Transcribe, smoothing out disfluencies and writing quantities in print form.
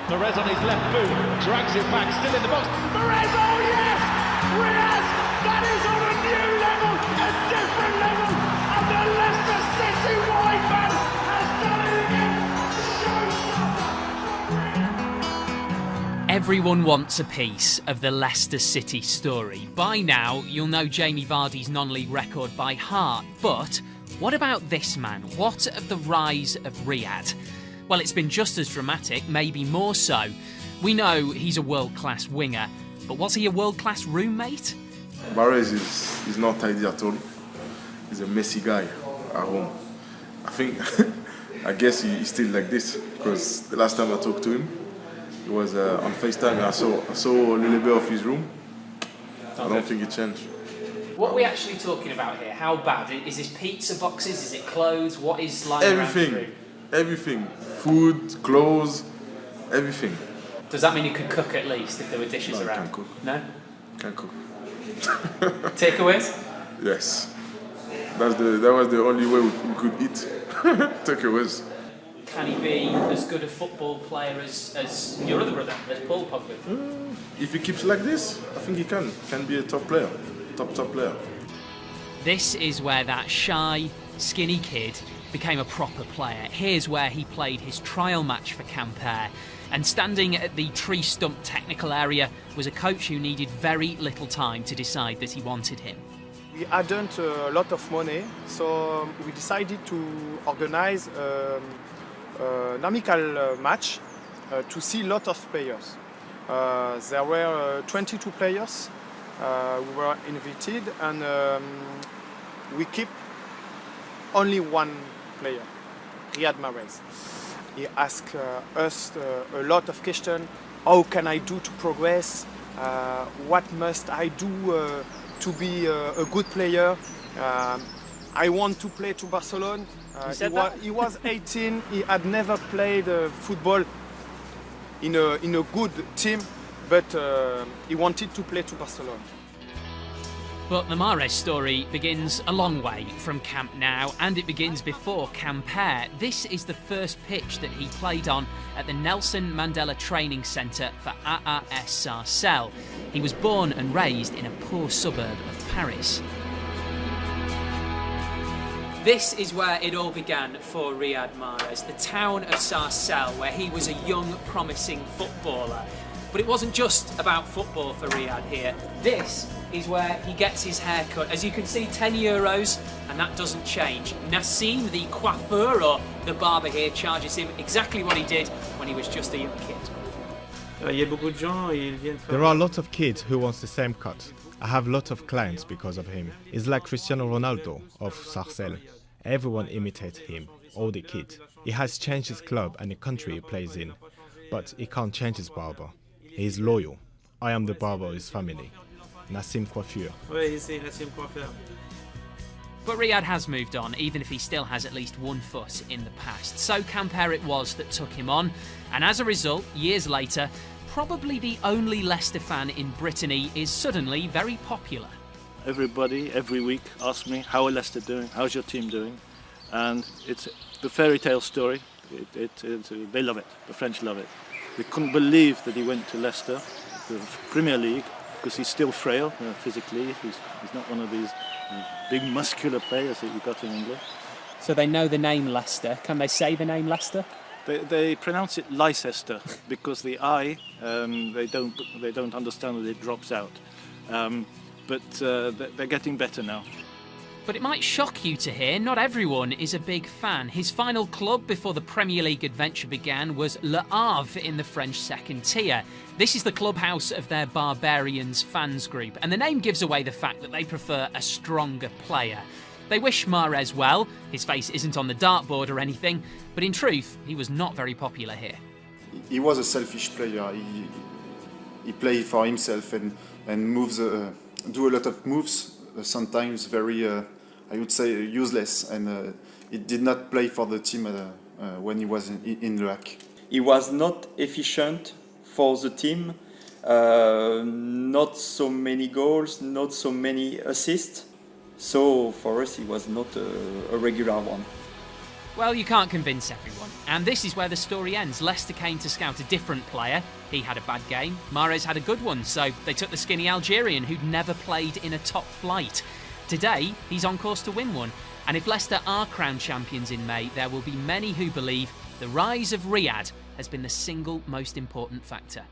Mahrez on his left boot, drags it back, still in the box. Mahrez, oh yes! Riyadh, that is on a new level, a different level, and the Leicester City wide man has done it again. Everyone wants a piece of the Leicester City story. By now, you'll know Jamie Vardy's non-league record by heart, but what about this man? What of the rise of Riyadh? Well, it's been just as dramatic, maybe more so. We know he's a world-class winger, but was he a world-class roommate? Mahrez is not tidy at all. He's a messy guy at home. I guess he's still like this, because the last time I talked to him, it was on FaceTime, and I saw a little bit of his room. I don't think it changed. What are we actually talking about here? How bad? Is this pizza boxes? Is it clothes? What is lying around the room? Everything. Food, clothes, everything. Does that mean you could cook at least if there were dishes around? Can't cook. No? Can't cook. Takeaways? Yes. That was the only way we could eat. Takeaways. Can he be as good a football player as your other brother, as Paul Pogba? If he keeps like this, I think he can be a top player. Top player. This is where that shy, skinny kid became a proper player. Here's where he played his trial match for Quimper. And standing at the tree stump technical area was a coach who needed very little time to decide that he wanted him. We hadn't a lot of money, so we decided to organize an amical match to see a lot of players. There were 22 players. We were invited, and we keep only one player, Riyad Mahrez. He asked us a lot of questions. How can I do to progress? What must I do to be a good player? I want to play to Barcelona. He was 18. He had never played football in a good team, but he wanted to play to Barcelona. But the Mahrez story begins a long way from Camp Nou, and it begins before Quimper. This is the first pitch that he played on at the Nelson Mandela Training Centre for AAS Sarcelles. He was born and raised in a poor suburb of Paris. This is where it all began for Riyad Mahrez, the town of Sarcelles, where he was a young, promising footballer. But it wasn't just about football for Riyad here. This is where he gets his hair cut. As you can see, €10, and that doesn't change. Nassim, the coiffeur, or the barber here, charges him exactly what he did when he was just a young kid. There are a lot of kids who want the same cut. I have a lot of clients because of him. He's like Cristiano Ronaldo of Sarcelles. Everyone imitates him, all the kids. He has changed his club and the country he plays in, but he can't change his barber. He is loyal. I am the barber of his family. Nassim Coiffure. But Riyad has moved on, even if he still has at least one foot in the past. So Quimper it was that took him on, and as a result, years later, probably the only Leicester fan in Brittany is suddenly very popular. Everybody, every week, asks me, how are Leicester doing? How's your team doing? And it's the fairy tale story. They love it. The French love it. They couldn't believe that he went to Leicester, the Premier League, because he's still frail physically. He's not one of these big muscular players that you got in England. So they know the name Leicester. Can they say the name Leicester? They pronounce it Leicester because the I they don't understand that it drops out. But they're getting better now. But it might shock you to hear not everyone is a big fan. His final club before the Premier League adventure began was Le Havre in the French second tier. This is the clubhouse of their Barbarians fans group, and the name gives away the fact that they prefer a stronger player. They wish Mahrez well. His face isn't on the dartboard or anything, but in truth, he was not very popular here. He was a selfish player. He played for himself and moves, do a lot of moves, sometimes very, I would say, useless. And he did not play for the team when he was in Le Havre. He was not efficient for the team. Not so many goals, not so many assists. So for us, he was not a regular one. Well, you can't convince everyone. And this is where the story ends. Leicester came to scout a different player. He had a bad game. Mahrez had a good one, so they took the skinny Algerian who'd never played in a top flight. Today, he's on course to win one. And if Leicester are crowned champions in May, there will be many who believe the rise of Riyad has been the single most important factor.